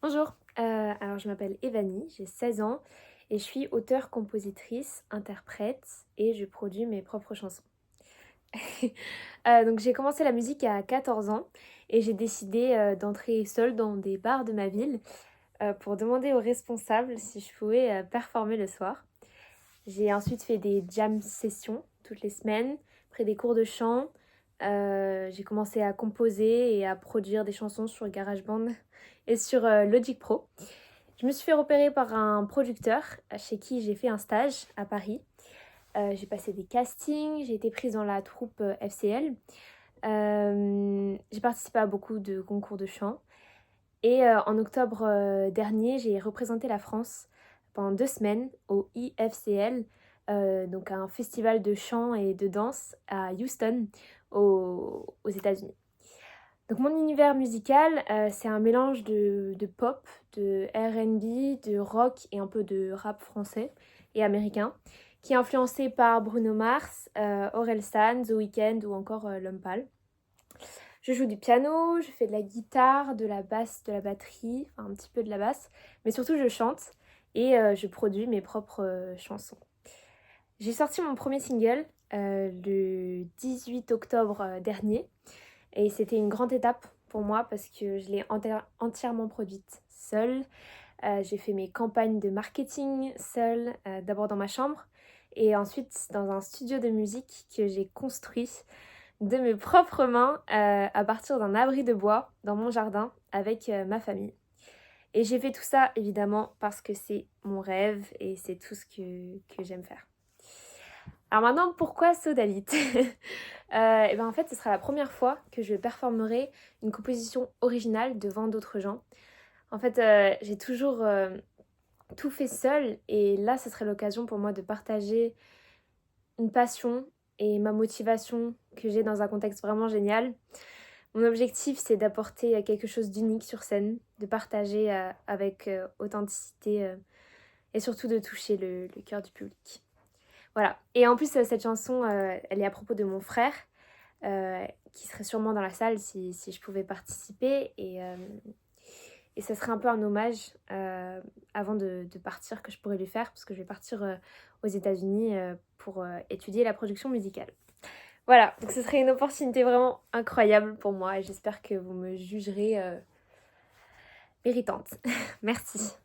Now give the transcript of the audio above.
Bonjour, alors je m'appelle Evanie, j'ai 16 ans et je suis auteure, compositrice, interprète et je produis mes propres chansons. Donc j'ai commencé la musique à 14 ans et j'ai décidé d'entrer seule dans des bars de ma ville pour demander aux responsables si je pouvais performer le soir. J'ai ensuite fait des jam sessions toutes les semaines, pris des cours de chant. J'ai commencé à composer et à produire des chansons sur GarageBand et sur Logic Pro. Je me suis fait repérer par un producteur chez qui j'ai fait un stage à Paris. J'ai passé des castings, j'ai été prise dans la troupe FCL. J'ai participé à beaucoup de concours de chant. Et en octobre dernier, j'ai représenté la France pendant 2 semaines au IFCL, donc un festival de chant et de danse à Houston, aux États-Unis. Donc mon univers musical, c'est un mélange de pop, de R&B, de rock et un peu de rap français et américain, qui est influencé par Bruno Mars, Orelsan, The Weeknd ou encore L'Homme Pâle. Je joue du piano, je fais de la guitare, de la basse, de la batterie, enfin un petit peu de la basse, mais surtout je chante et je produis mes propres chansons. J'ai sorti mon premier single le 18 octobre dernier et c'était une grande étape pour moi parce que je l'ai entièrement produite seule. J'ai fait mes campagnes de marketing seule, d'abord dans ma chambre et ensuite dans un studio de musique que j'ai construit de mes propres mains à partir d'un abri de bois dans mon jardin avec ma famille. Et j'ai fait tout ça évidemment parce que c'est mon rêve et c'est tout ce que j'aime faire. Alors maintenant, pourquoi Sodalite? Et ben en fait, ce sera la première fois que je performerai une composition originale devant d'autres gens. En fait, j'ai toujours tout fait seule et là, ce serait l'occasion pour moi de partager une passion et ma motivation que j'ai dans un contexte vraiment génial. Mon objectif, c'est d'apporter quelque chose d'unique sur scène, de partager avec authenticité et surtout de toucher le cœur du public. Voilà. Et en plus, cette chanson, elle est à propos de mon frère, qui serait sûrement dans la salle si je pouvais participer. Et ça serait un peu un hommage avant de partir que je pourrais lui faire, parce que je vais partir aux États-Unis pour étudier la production musicale. Voilà, donc ce serait une opportunité vraiment incroyable pour moi et j'espère que vous me jugerez méritante. Merci.